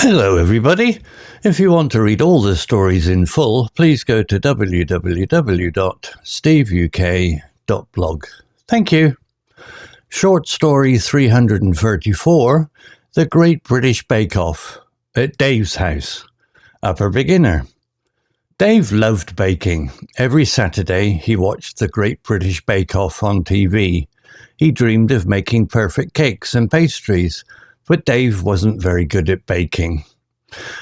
Hello everybody. If you want to read all the stories in full, please go to www.steveuk.blog. Thank you. Short story 334, The Great British Bake Off, at Dave's house. Upper beginner. Dave loved baking. Every Saturday he watched The Great British Bake Off on TV. He dreamed of making perfect cakes and pastries, but Dave wasn't very good at baking.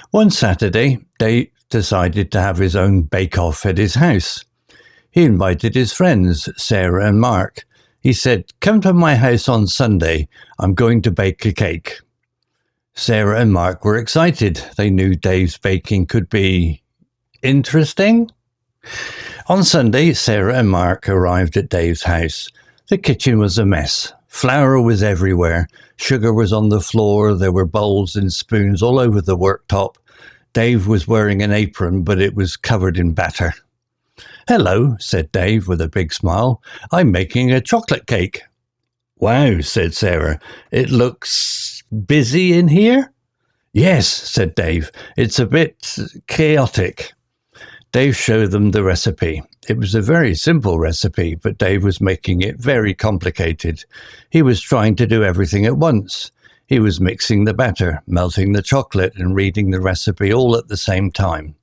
One Saturday, Dave decided to have his own bake-off at his house. He invited his friends, Sarah and Mark. He said, "Come to my house on Sunday. I'm going to bake a cake." Sarah and Mark were excited. They knew Dave's baking could be interesting. On Sunday, Sarah and Mark arrived at Dave's house. The kitchen was a mess. Flour was everywhere. Sugar was on the floor. There were bowls and spoons all over the worktop. Dave was wearing an apron, but it was covered in batter. "Hello," said Dave with a big smile. "I'm making a chocolate cake." "Wow," said Sarah. "It looks busy in here?" "Yes," said Dave. "It's a bit chaotic." Dave showed them the recipe. It was a very simple recipe, but Dave was making it very complicated. He was trying to do everything at once. He was mixing the batter, melting the chocolate, and reading the recipe all at the same time.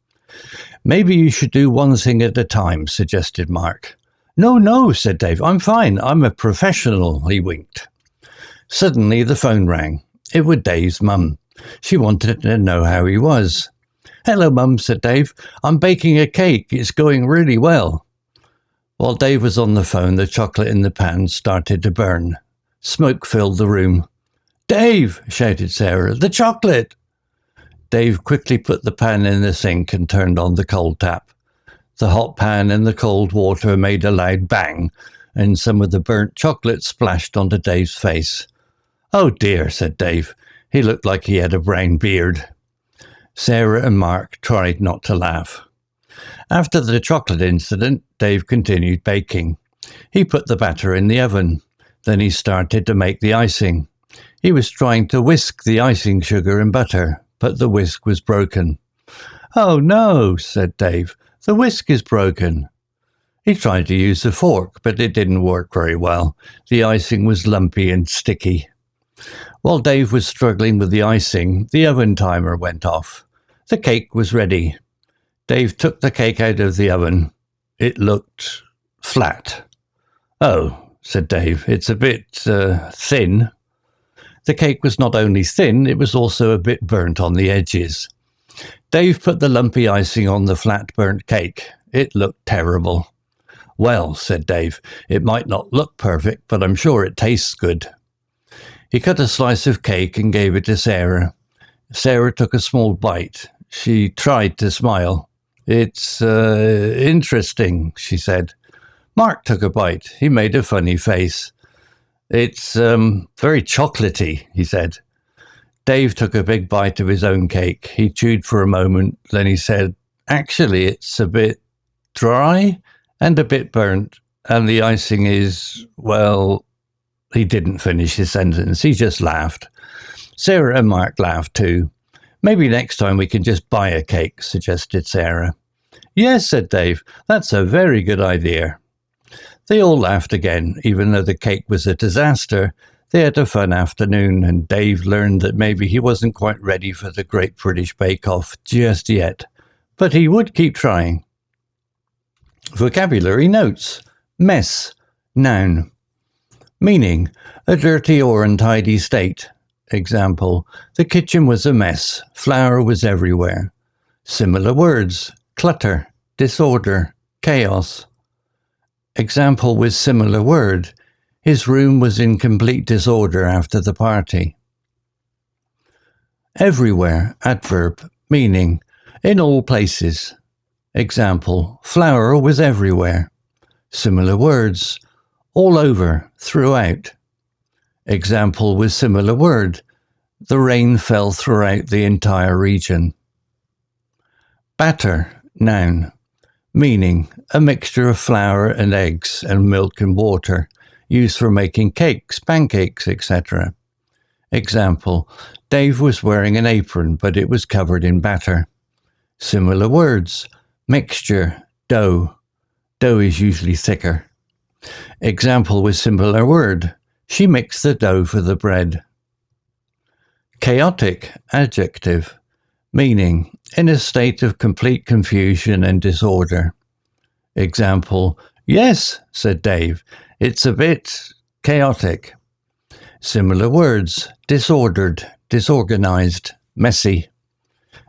"Maybe you should do one thing at a time," suggested Mark. No, said Dave. "I'm fine. I'm a professional," he winked. Suddenly the phone rang. It was Dave's mum. She wanted to know how he was. "Hello, Mum," said Dave. "I'm baking a cake. It's going really well." While Dave was on the phone, the chocolate in the pan started to burn. Smoke filled the room. "Dave!" shouted Sarah. "The chocolate!" Dave quickly put the pan in the sink and turned on the cold tap. The hot pan and the cold water made a loud bang, and some of the burnt chocolate splashed onto Dave's face. "Oh dear," said Dave. He looked like he had a brown beard. Sarah and Mark tried not to laugh. After the chocolate incident, Dave continued baking. He put the batter in the oven. Then he started to make the icing. He was trying to whisk the icing sugar and butter, but the whisk was broken. "Oh no," said Dave. "The whisk is broken." He tried to use a fork, but it didn't work very well. The icing was lumpy and sticky. While Dave was struggling with the icing, the oven timer went off. The cake was ready. Dave took the cake out of the oven. It looked flat. "Oh," said Dave, "it's a bit thin." The cake was not only thin, it was also a bit burnt on the edges. Dave put the lumpy icing on the flat burnt cake. It looked terrible. "Well," said Dave, "it might not look perfect, but I'm sure it tastes good." He cut a slice of cake and gave it to Sarah. Sarah took a small bite. She tried to smile. "It's interesting," she said. Mark took a bite. He made a funny face. "It's very chocolatey," he said. Dave took a big bite of his own cake. He chewed for a moment. Then he said, "Actually, it's a bit dry and a bit burnt. And the icing is, well..." He didn't finish his sentence. He just laughed. Sarah and Mark laughed too. "Maybe next time we can just buy a cake," suggested Sarah. "Yes," said Dave. "That's a very good idea." They all laughed again. Even though the cake was a disaster, they had a fun afternoon, and Dave learned that maybe he wasn't quite ready for the Great British Bake Off just yet. But he would keep trying. Vocabulary notes. Mess. Noun. Meaning, a dirty or untidy state. Example, the kitchen was a mess. Flour was everywhere. Similar words, clutter, disorder, chaos. Example with similar word, his room was in complete disorder after the party. Everywhere, adverb, meaning, in all places. Example, flour was everywhere. Similar words, all over, throughout. Example with similar word, the rain fell throughout the entire region. Batter, noun, meaning a mixture of flour and eggs and milk and water, used for making cakes, pancakes, etc. Example, Dave was wearing an apron, but it was covered in batter. Similar words, mixture, dough. Dough is usually thicker. Example with similar word, she mixed the dough for the bread. Chaotic, adjective, meaning in a state of complete confusion and disorder. Example, yes, said Dave, it's a bit chaotic. Similar words, disordered, disorganized, messy.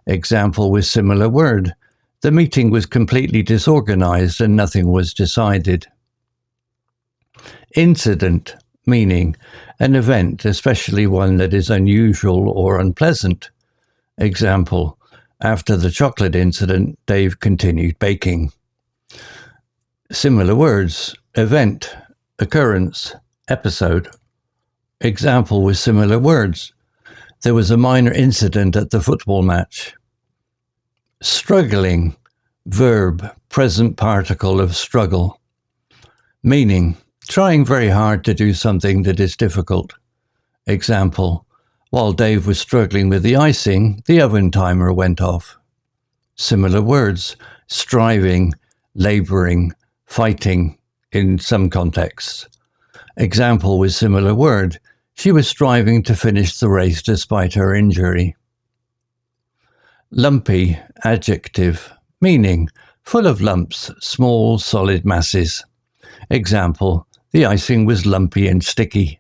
Example with similar word, the meeting was completely disorganized and nothing was decided. Incident, meaning an event, especially one that is unusual or unpleasant. Example, after the chocolate incident, Dave continued baking. Similar words, event, occurrence, episode. Example with similar words, there was a minor incident at the football match. Struggling, verb, present particle of struggle. Meaning, trying very hard to do something that is difficult. Example, while Dave was struggling with the icing, the oven timer went off. Similar words, striving, laboring, fighting in some contexts. Example with similar word, she was striving to finish the race despite her injury. Lumpy, adjective, meaning full of lumps, small, solid masses. Example, the icing was lumpy and sticky.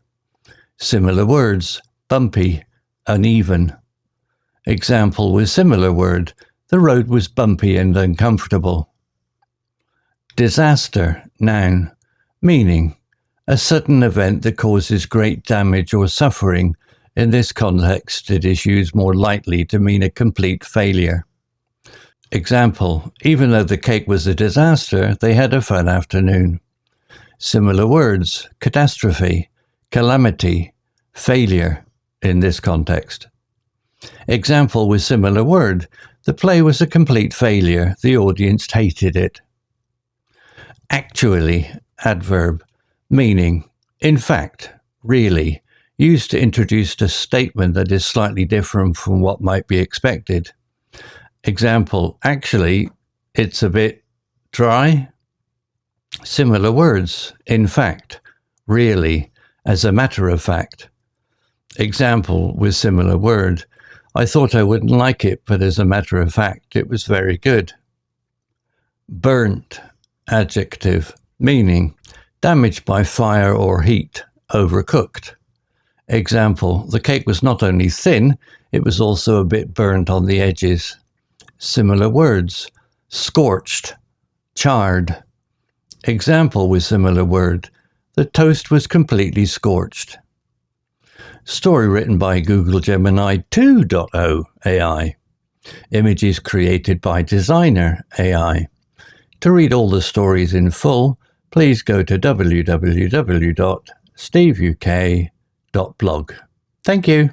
Similar words, bumpy, uneven. Example with similar word, the road was bumpy and uncomfortable. Disaster, noun, meaning a sudden event that causes great damage or suffering. In this context, it is used more lightly to mean a complete failure. Example, even though the cake was a disaster, they had a fun afternoon. Similar words, catastrophe, calamity, failure in this context. Example with similar word, the play was a complete failure, the audience hated it. Actually, adverb, meaning, in fact, really, used to introduce a statement that is slightly different from what might be expected. Example, actually, it's a bit dry. Similar words, in fact, really, as a matter of fact. Example with similar word, I thought I wouldn't like it, but as a matter of fact, it was very good. Burnt, adjective, meaning damaged by fire or heat, overcooked. Example, the cake was not only thin, it was also a bit burnt on the edges. Similar words, scorched, charred. Example with similar word, the toast was completely scorched. Story written by Google Gemini 2.0 AI. Images created by Designer AI. To read all the stories in full, please go to www.steveuk.blog. Thank you.